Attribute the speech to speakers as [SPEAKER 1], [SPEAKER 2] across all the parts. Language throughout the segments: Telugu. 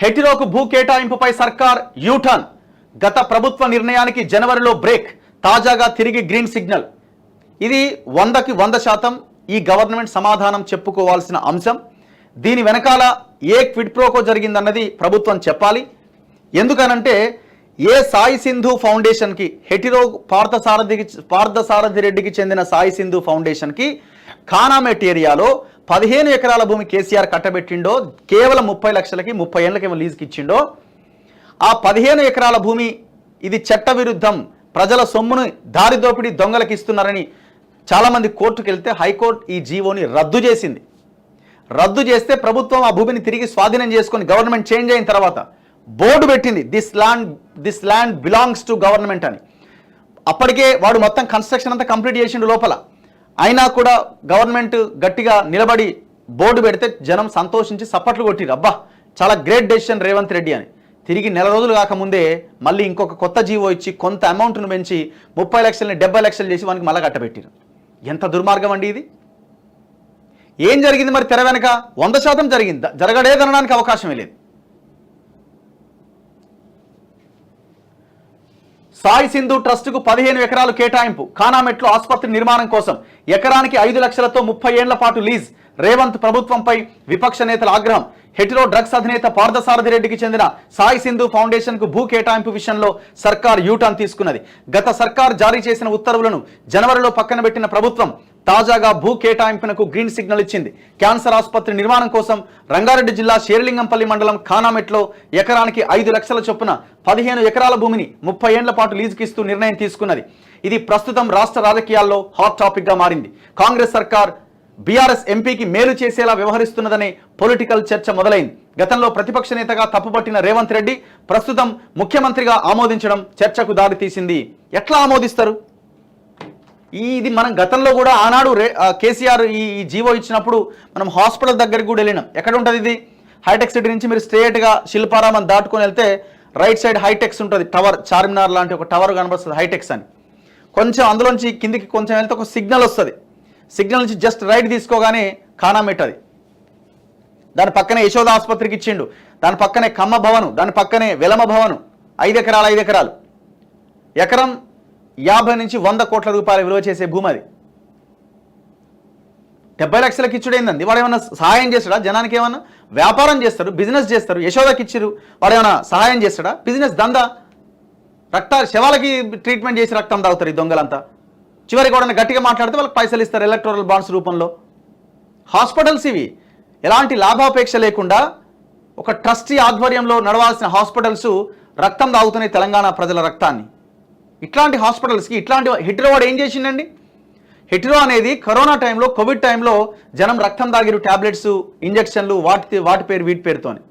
[SPEAKER 1] హెటిరోకు భూ కేటాయింపుపై సర్కార్ యూటర్న్. గత ప్రభుత్వ నిర్ణయానికి జనవరిలో బ్రేక్, తాజాగా తిరిగి గ్రీన్ సిగ్నల్. ఇది 100కి 100% ఈ గవర్నమెంట్ సమాధానం చెప్పుకోవాల్సిన అంశం. దీని వెనకాల ఏ క్విడ్ ప్రోకో జరిగిందన్నది ప్రభుత్వం చెప్పాలి. ఎందుకనంటే ఏ సాయి సింధు ఫౌండేషన్కి, హెటిరో పార్థసారథి రెడ్డికి చెందిన సాయి సింధు ఫౌండేషన్కి ఖానామెట్ ఏరియాలో 15 ఎకరాల భూమి కేసీఆర్ కట్టబెట్టిండో, కేవలం 30 లక్షలకి 30 ఏళ్ళకేమో లీజుకి ఇచ్చిండో, ఆ 15 ఎకరాల భూమి ఇది చట్టవిరుద్ధం, ప్రజల సొమ్మును దారిదోపిడి దొంగలకు ఇస్తున్నారని చాలామంది కోర్టుకు వెళ్తే హైకోర్టు ఈ జీవోని రద్దు చేసింది. రద్దు చేస్తే ప్రభుత్వం ఆ భూమిని తిరిగి స్వాధీనం చేసుకొని గవర్నమెంట్ చేంజ్ అయిన తర్వాత బోర్డు పెట్టింది, this land belongs to government అని. అప్పటికే వాడు మొత్తం కన్స్ట్రక్షన్ అంతా కంప్లీట్ చేసిండు లోపల. అయినా కూడా గవర్నమెంట్ గట్టిగా నిలబడి బోర్డు పెడితే జనం సంతోషించి సప్పట్లు కొట్టిరు, అబ్బా చాలా గ్రేట్ డెసిషన్ రేవంత్ రెడ్డి అని. తిరిగి నెల రోజులు కాకముందే మళ్ళీ ఇంకొక కొత్త జీవో ఇచ్చి కొంత అమౌంట్ను పెంచి 30 లక్షలని 70 లక్షలు చేసి వానికి మళ్ళీ కట్టబెట్టిరు. ఎంత దుర్మార్గం అండి ఇది. ఏం జరిగింది మరి తెర వెనక? 100% జరిగింది, జరగలేదనడానికి అవకాశమే లేదు. సాయి సింధు ట్రస్టుకు 15 ఎకరాలు కేటాయింపు, ఖానామెట్లో ఆసుపత్రి నిర్మాణం కోసం ఎకరానికి 5 లక్షలతో 30 ఏళ్ల పాటు లీజ్. రేవంత్ ప్రభుత్వంపై విపక్ష నేతల ఆగ్రహం. హెటిరో డ్రగ్స్ అధినేత పార్థసారథి రెడ్డికి చెందిన సాయి సింధు ఫౌండేషన్కు భూ కేటాయింపు విషయంలో సర్కార్ యూటర్న్ తీసుకున్నది. గత సర్కార్ జారీ చేసిన ఉత్తర్వులను జనవరిలో పక్కన పెట్టిన ప్రభుత్వం తాజాగా భూ కేటాయింపునకు గ్రీన్ సిగ్నల్ ఇచ్చింది. క్యాన్సర్ ఆసుపత్రి నిర్మాణం కోసం రంగారెడ్డి జిల్లా షేర్లింగంపల్లి మండలం ఖానామెట్లో ఎకరానికి 5 లక్షల చొప్పున 15 ఎకరాల భూమిని 30 ఏళ్ల పాటు లీజుకిస్తూ నిర్ణయం తీసుకున్నది. ఇది ప్రస్తుతం రాష్ట్ర రాజకీయాల్లో హాట్ టాపిక్ గా మారింది. కాంగ్రెస్ సర్కార్ బీఆర్ఎస్ ఎంపీకి మేలు చేసేలా వ్యవహరిస్తున్నదనే పొలిటికల్ చర్చ మొదలైంది. గతంలో ప్రతిపక్ష నేతగా తప్పుపట్టిన రేవంత్ రెడ్డి ప్రస్తుతం ముఖ్యమంత్రిగా ఆమోదించడం చర్చకు దారితీసింది. ఎట్లా ఆమోదిస్తారు? ఇది మనం గతంలో కూడా ఆనాడు కేసీఆర్ ఈ జీవో ఇచ్చినప్పుడు మనం హాస్పిటల్ దగ్గరికి కూడా వెళ్ళినాం. ఎక్కడ ఉంటుంది ఇది? హైటెక్ సిటీ నుంచి మీరు స్ట్రేట్గా శిల్పారామం దాటుకొని వెళ్తే రైట్ సైడ్ హైటెక్స్ ఉంటుంది, టవర్, చార్మినార్ లాంటి ఒక టవర్ కనబడుతుంది హైటెక్స్ అని. కొంచెం అందులోంచి కిందికి కొంచెం వెళ్తే ఒక సిగ్నల్ వస్తుంది. సిగ్నల్ నుంచి జస్ట్ రైట్ తీసుకోగానే ఖానామెట్ అది. దాని పక్కనే యశోద ఆసుపత్రికి ఇచ్చిండు, దాని పక్కనే కమ్మ భవను, దాని పక్కనే వెలమ భవను. 5 ఎకరాలు. ఎకరం 50 నుంచి 100 కోట్ల రూపాయలు విలువ చేసే భూమి అది. 70 లక్షలకి ఇచ్చుడైందండి. వాడు ఏమన్నా సహాయం చేస్తాడా? జనానికి ఏమన్నా వ్యాపారం చేస్తారు, బిజినెస్ చేస్తారు. యశోదకి ఇచ్చిరు, వాడు ఏమైనా సహాయం చేస్తాడా? బిజినెస్ దందా. శవాలకి ట్రీట్మెంట్ చేసి రక్తం తాగుతారు ఈ దొంగలంతా. చివరికి కూడా గట్టిగా మాట్లాడితే వాళ్ళకి పైసలు ఇస్తారు ఎలక్టోరల్ బాండ్స్ రూపంలో. హాస్పిటల్స్ ఇవి ఎలాంటి లాభాపేక్ష లేకుండా ఒక ట్రస్టీ ఆధ్వర్యంలో నడవాల్సిన హాస్పిటల్స్ రక్తం తాగుతున్నాయి తెలంగాణ ప్రజల రక్తాన్ని. ఇట్లాంటి హాస్పిటల్స్కి ఇట్లాంటి హెటిరో వాడు ఏం చేసిండండి? హెటిరో అనేది కరోనా టైంలో, కోవిడ్ టైంలో జనం రక్తం తాగిరు, ట్యాబ్లెట్స్, ఇంజక్షన్లు, వాటి పేరు వీటి పేరుతోని.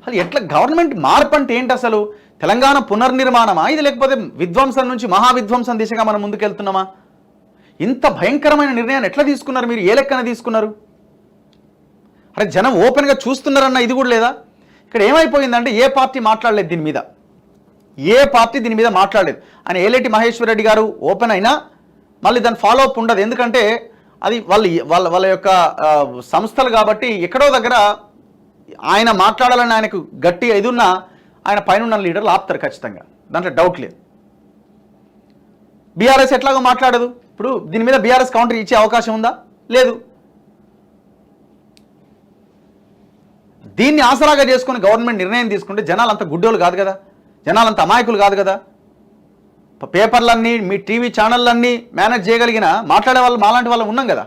[SPEAKER 1] అది ఎట్లా గవర్నమెంట్ మార్పు అంటే ఏంటి అసలు? తెలంగాణ పునర్నిర్మాణమా ఇది, లేకపోతే విధ్వంసం నుంచి మహావిధ్వంసం దిశగా మనం ముందుకెళ్తున్నామా? ఇంత భయంకరమైన నిర్ణయాన్ని ఎట్లా తీసుకున్నారు మీరు? ఏ లెక్కన తీసుకున్నారు? అరే జనం ఓపెన్గా చూస్తున్నారన్న ఇది కూడా లేదా? ఇక్కడ ఏమైపోయిందంటే ఏ పార్టీ మాట్లాడలేదు దీని మీద, మాట్లాడలేదు. ఆయన ఏలేటి మహేశ్వర్ రెడ్డి గారు ఓపెన్ అయినా మళ్ళీ దాని ఫాలో అప్ ఉండదు. ఎందుకంటే అది వాళ్ళ యొక్క సంస్థలు కాబట్టి ఎక్కడో దగ్గర ఆయన మాట్లాడాలని ఆయనకు గట్టిగా ఇది ఉన్నా ఆయన పైన లీడర్లు ఆపుతారు ఖచ్చితంగా, దాంట్లో డౌట్ లేదు. బీఆర్ఎస్ ఎట్లాగో మాట్లాడదు. ఇప్పుడు దీని మీద బీఆర్ఎస్ కౌంటర్ ఇచ్చే అవకాశం ఉందా? లేదు. దీన్ని ఆసరాగా చేసుకుని గవర్నమెంట్ నిర్ణయం తీసుకుంటే జనాలంతా గుడ్డోలు కాదు కదా, జనాలంతా అమాయకులు కాదు కదా. పేపర్లన్నీ, మీ టీవీ ఛానళ్ళన్నీ మేనేజ్ చేయగలిగిన మాట్లాడే వాళ్ళు మాలాంటి వాళ్ళు ఉన్నాం కదా.